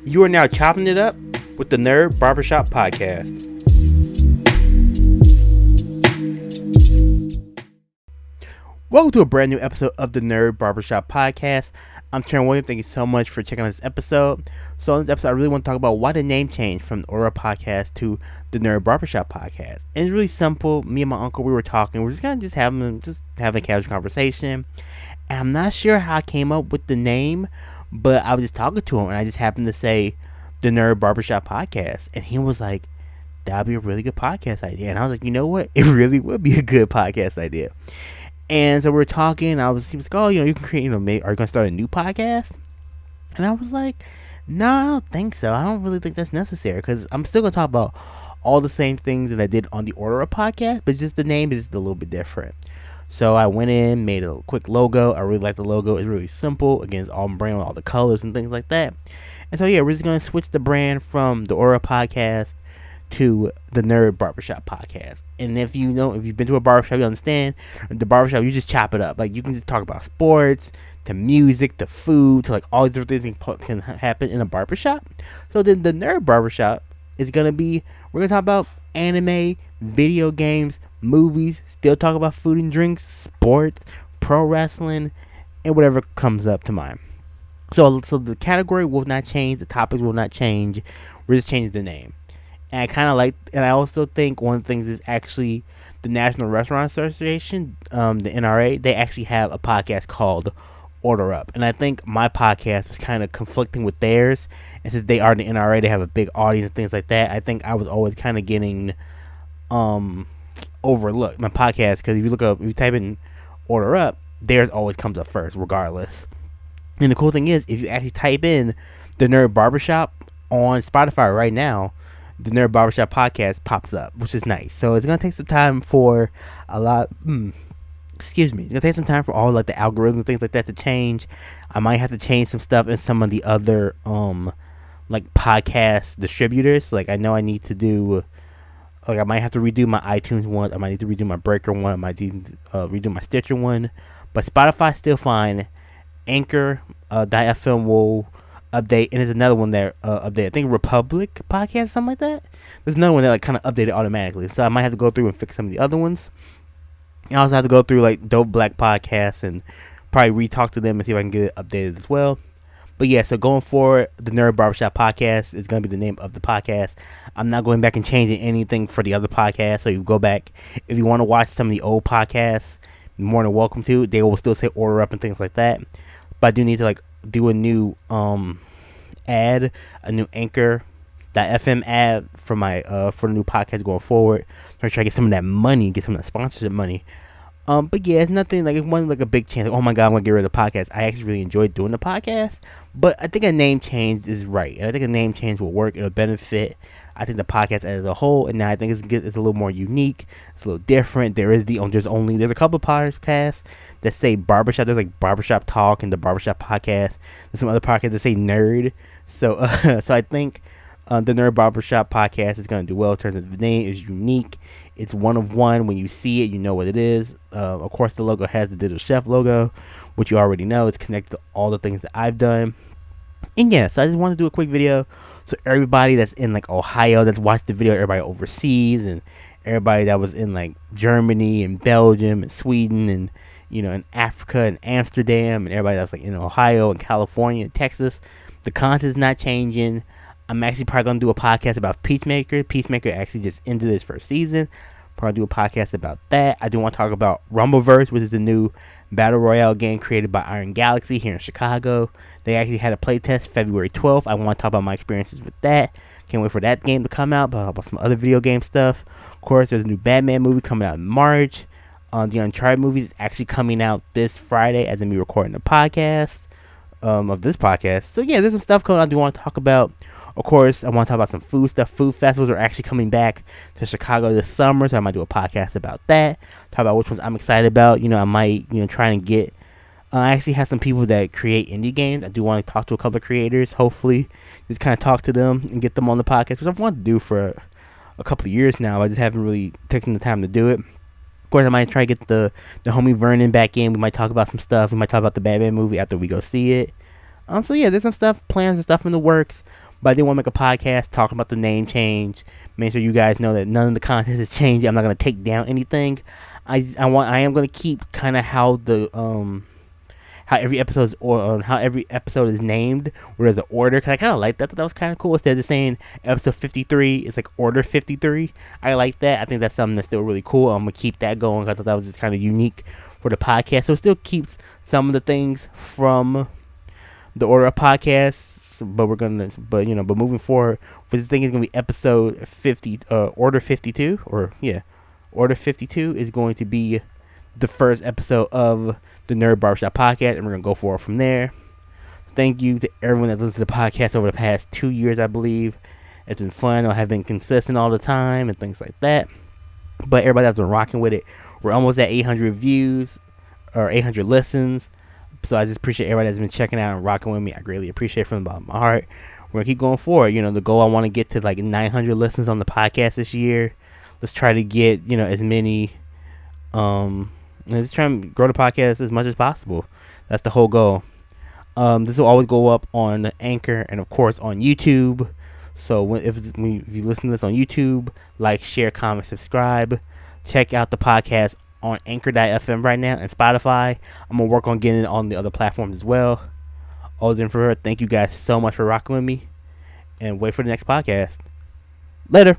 You are now chopping it up with the Nerd Barbershop Podcast. Welcome to a brand new episode of the Nerd Barbershop Podcast. I'm Karen Williams. Thank you so much for checking out this episode. So in this episode, I really want to talk about why the name changed from the Aura Podcast to the Nerd Barbershop Podcast. And it's really simple. Me and my uncle, we were talking. We're just kind of having a casual conversation. And I'm not sure how I came up with the name, but I was just talking to him, and I just happened to say the Nerd Barbershop Podcast. And he was like, that'd be a really good podcast idea. And I was like, you know what? It really would be a good podcast idea. And so we were talking. He was like, oh, you can create, are you going to start a new podcast? And I was like, no, I don't think so. I don't really think that's necessary, because I'm still going to talk about all the same things that I did on the Aura podcast, but just the name is just a little bit different. So I went in, made a quick logo. I really like the logo. It's really simple. Again, it's all brand with all the colors and things like that. And so, yeah, we're just going to switch the brand from the Aura podcast to the Nerd Barbershop Podcast. And if you've been to a barbershop, you understand the barbershop, you just chop it up. Like, you can just talk about sports, to music, to food, to like all these different things can happen in a barbershop. So then the Nerd Barbershop is going to be, we're going to talk about anime, video games, movies, still talk about food and drinks, sports, pro wrestling, and whatever comes up to mind. So the category will not change, the topics will not change. We're just changing the name. And I kind of like, and I also think one of the things is actually the National Restaurant Association, the NRA, they actually have a podcast called Order Up. And I think my podcast was kind of conflicting with theirs. And since they are the NRA, they have a big audience and things like that. I think I was always kind of getting overlooked, my podcast, because if you type in Order Up, theirs always comes up first, regardless. And the cool thing is, if you actually type in the Nerd Barbershop on Spotify right now, the Nerd Barbershop Podcast pops up, which is nice. So it's going to take some time for it's going to take some time for all like the algorithms and things like that to change. I might have to change some stuff in some of the other like podcast distributors. Like, I know I need to do, like, I might have to redo my iTunes one. I might need to redo my Breaker one. I might need to redo my Stitcher one. But Spotify's still fine. Anchor, .fm will update, and there's another one there update. I think Republic Podcast, something like that. There's another one that like kind of updated automatically, so I might have to go through and fix some of the other ones. I also have to go through like Dope Black Podcasts and probably re-talk to them and see if I can get it updated as well. But yeah, so going forward, the Nerd Barbershop Podcast is going to be the name of the podcast. I'm not going back and changing anything for the other podcasts, so you go back if you want to watch some of the old podcasts. You're more than welcome to. They will still say Order Up and things like that. But I do need to like do a new ad, a new Anchor.fm ad for my for the new podcast going forward. So I try to get some of that money, get some of that sponsorship money. But yeah, it's nothing like, it wasn't like a big chance. Like, oh my god, I'm gonna get rid of the podcast. I actually really enjoyed doing the podcast, but I think a name change is right, and I think a name change will work. It'll benefit, I think, the podcast as a whole, and now I think it's a little more unique. It's a little different. There's a couple of podcasts that say barbershop. There's like Barbershop Talk and the Barbershop Podcast. There's some other podcasts that say nerd. So I think the Nerd Barbershop Podcast is going to do well in terms of the name. It's unique. It's one of one. When you see it, you know what it is. Of course, the logo has the Digital Chef logo, which you already know. It's connected to all the things that I've done. And yeah, so I just wanted to do a quick video. So everybody that's in like Ohio that's watched the video, everybody overseas, and everybody that was in like Germany and Belgium and Sweden and, in Africa and Amsterdam, and everybody that's like in Ohio and California and Texas, the content's not changing. I'm actually probably going to do a podcast about Peacemaker. Peacemaker actually just ended its first season. Probably do a podcast about that. I do want to talk about Rumbleverse, which is the new Battle Royale game created by Iron Galaxy here in Chicago. They actually had a playtest February 12th. I want to talk about my experiences with that. Can't wait for that game to come out. But about some other video game stuff. Of course, there's a new Batman movie coming out in March. The Uncharted movie is actually coming out this Friday as I'm recording the podcast of this podcast. So yeah, there's some stuff coming out I do want to talk about. Of course, I want to talk about some food stuff. Food festivals are actually coming back to Chicago this summer, so I might do a podcast about that. Talk about which ones I'm excited about. I might, try and get. I actually have some people that create indie games. I do want to talk to a couple of creators. Hopefully, just kind of talk to them and get them on the podcast, which I've wanted to do for a couple of years now. I just haven't really taken the time to do it. Of course, I might try to get the homie Vernon back in. We might talk about some stuff. We might talk about the Batman movie after we go see it. So yeah, there's some stuff, plans and stuff in the works. But I did want to make a podcast talking about the name change. Make sure you guys know that none of the content has changed. I'm not gonna take down anything. I am gonna keep kind of how the how every episode is how every episode is named, where there's an order. Cause I kind of like that. That was kind of cool. Instead of just saying episode 53, it's like order 53. I like that. I think that's something that's still really cool. I'm gonna keep that going because I thought that was just kind of unique for the podcast. So it still keeps some of the things from the order of podcasts. But but moving forward, for this thing is gonna be episode 50, order 52, order 52 is going to be the first episode of the Nerd Barbershop Podcast, and we're gonna go forward from there. Thank you to everyone that listens to the podcast over the past 2 years. I believe it's been fun. I have been consistent all the time and things like that. But everybody that's been rocking with it, we're almost at 800 views or 800 listens. So I just appreciate everybody that's been checking out and rocking with me. I greatly appreciate it from the bottom of my heart. We're gonna keep going forward. The goal, I want to get to like 900 listens on the podcast this year. Let's try to get as many. Let's try and grow the podcast as much as possible. That's the whole goal. This will always go up on Anchor and of course on YouTube. So if you listen to this on YouTube, like, share, comment, subscribe. Check out the podcast on Anchor.fm right now and Spotify. I'm gonna work on getting it on the other platforms as well. All in for her. Thank you guys so much for rocking with me, and wait for the next podcast. Later.